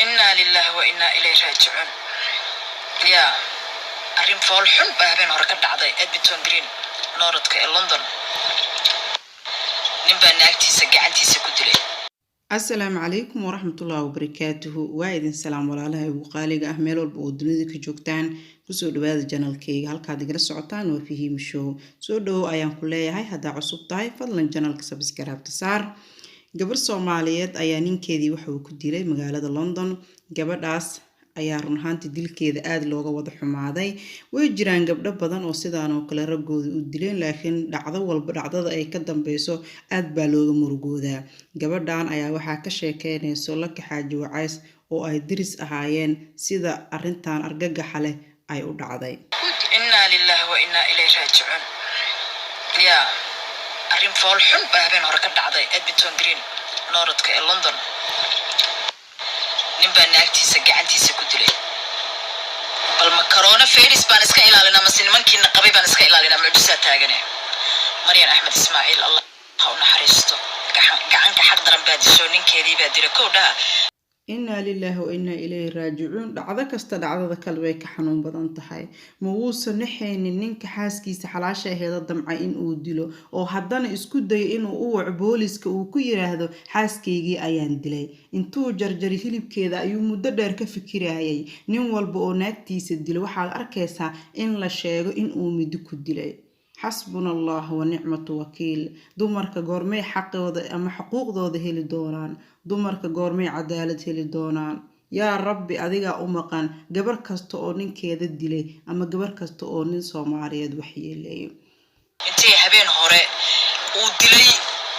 إنا لله وإنا إليه راجعون. يا أريم فول حن بابين هركض عضي إدبتون جرين نورتك لندن نبى ناكتي سجعنتي سكدلي. السلام عليكم ورحمة الله وبركاته. وايدين سلام ولا لها وقالي أهمل والبودنيد كجوكتان كسر دواد جنال كي هالك هذا جلس عطان وفيه مشوا سودو أيام كلها هاي هذا عصب طاي فضلا جنال كسبسكراب تسار قبل Soomaaliyeed ayaa ninkeedii wuxuu ku dilay magaalada London. Gabadhaas ayaa run ahaantii dilkeeda aad looga wada xumaaday. Way jiraan gabdho badan oo sidaan oo kale ragooda u dileen, laakiin dhacdo walba dhacdada ay ka dambayso aad baa looga murugoodaa. Gabadhan ayaa waxaa ka sheekeynayso Laki Xaaji Wacays oo ay diris ahaayeen sida arrintan argagaxa leh ay u dhacday. Inna lillahi wa inna ilayhi raaji'uun. Ya أريم فول حن بابين هركض عضي إدبتون جرين نورتك لندن نبى ناكتي سجعنتي سكدلي. المكرونة فيريس بانسكا إلى لنا مسين ممكن نقبي بانسكا إلى لنا معجزات تاجني. مريم أحمد إسماعيل الله خون حريستو قعنك حق ضرب بعد الشونين كذي بعد ركودا. إنا لله وإنا إليه راجعون. dhacdo kasta dhacdada kale way ka xanuun badan tahay. Ma uusan naxaynin ninka xaaskiisa xalaasha aheeda damca in uu dilo oo haddana isku dayo inuu u waco booliska uu ku yiraahdo xaaskaygii ayaan dilay. Intuu jarjari hilibkeeda ayuu muddo dheer ka fikirayay. Nin walba oo naagtiisa dilo waxaad arkaysaa in la sheego in uu midi ku dilay. حسبنا الله ونعمة وكيل. دمرك قرمي حقوده أما حقوقه هلي دونان. دمرك قرمي عدالة هلي دونان. يا ربي أديك أمقان جبر كستؤنين كيد الدلي أما جبر كستؤنين صومعريد وحي اللي. أنتي حبين هراء ودلي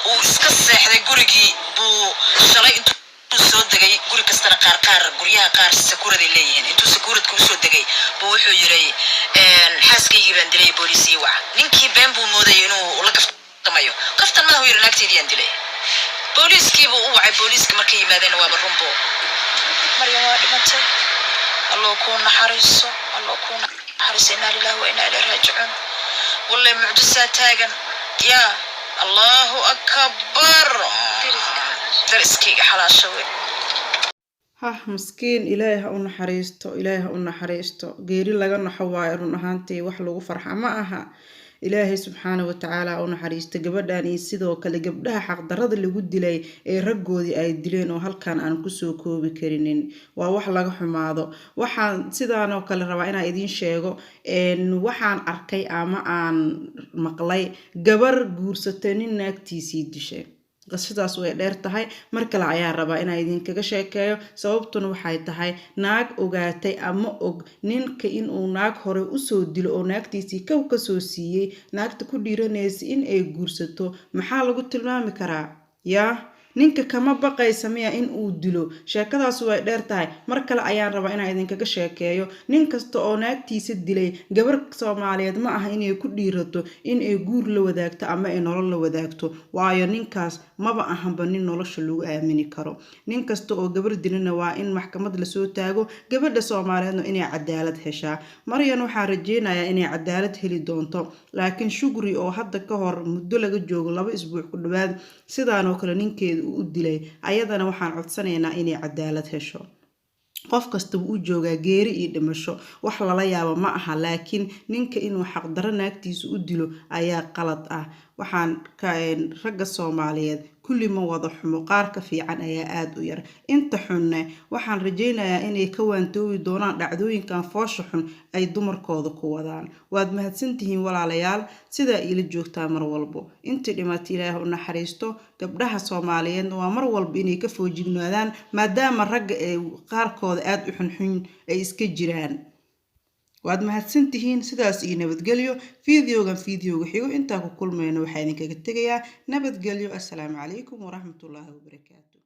وسكسة حدا جورجي بو شلي أنتو سود دقي جورج كستنا قار جوريها قار سكورة دليهن أنتو سكورة كل سود دقي بو حجري حاسكي يبان دلي بوليسي وع نينكي بين بو مودينو ولا كفتمايو كفتن ما هو يرناكتي ديان دلي بوليس كيبو وعي بوليس كمركي مادين وابرمبو مريم وادمتي الله يكون حريصه الله يكون حريصنا لله وإنا إليه راجعون. والله معجزات تاجن يا الله أكبر درسكي حلاشوي. مسكين إلهها ونحريستو إلهها ونحريستو غيري لغا حواير ونهانتي وحلو فرحة معها إلهي سبحانه وتعالى ونحريستو gabadhani sidoo kale gabdhaha xaq darada lagu dilay ee ragoodii ay dileen oo halkan aan ku soo koobi karinin waa wax laga xumaado. waxaan sidaan oo kale rabaa inaan idin sheego waxaan arkay ama aan maqlay gabar guursatay nin naagtiisii dishay. qasadaas way dheer tahay mar kale ayaa rabaa inaan idin kaga sheekeeyo sababtuna waxay tahay naag ogaatay ama og ninka in uu naag hore u soo dilo oo naagtiisii ka soo siiyay naagta ku dhiiranaysa in ay guursato maxaa lagu tilmaami karaa yaa ninka kama baqaysa miya in uu dilo. sheekadaas way dheer tahay mar kale ayaan rabaa inaan idin kaga sheekeeyo. nin kasta oo naagtiisa dilay gabar Soomaaliyeed ma aha inay ku dhiirato in ay guur la wadaagto ama ay nolol la wadaagto waayo ninkaas maba ahanba nin nolosha lagu aamini karo. nin kasta oo gabar dilana waa in maxkamad la soo taago gabadha Soomaaliyeedna inay cadaalad heshaa. Maryan waxaa rajeynayaa inay cadaalad heli doonto laakiin Shukri oo hadda ka hor muddo laga joogo 2 isbuuc ku dhawaad sidaan oo kale ninkeedu u dilay ayadana waxaan codsanaynaa inay cadaalad hesho. qof kasta uu joogaa geeri iyo dhimasho wax lala yaabo ma aha laakiin ninka inuu xaq daro naagtiisa u dilo ayaa qalad ah. waxaan ka ragga Soomaaliyeed kulli ma wada xumo qaar ka fiican ayaa aad u yar. inta xunne waxaan rajeynayaa inay ka waantoobi doonaan dhacdooyinkan foosha xun ay dumarkooda ku wadaan. waad mahadsantihiin walaalayaal sida ila joogtaa mar walbo. intii dhimatay Ilaahay u naxariisto. gabdhaha Soomaaliyeed waa mar walba inay ka foojignaadaan maadaama ragga ay qaarkooda aad u xunxun ay iska jiraan. waad mahadsantihiin sidaas iyo nabadgelyo. fiidiyowga xigo inta ku kulmayno waxaan idinkaga tegayaa nabadgelyo. assalaamu calaykum waraxmatullaahi wabarakaatuh.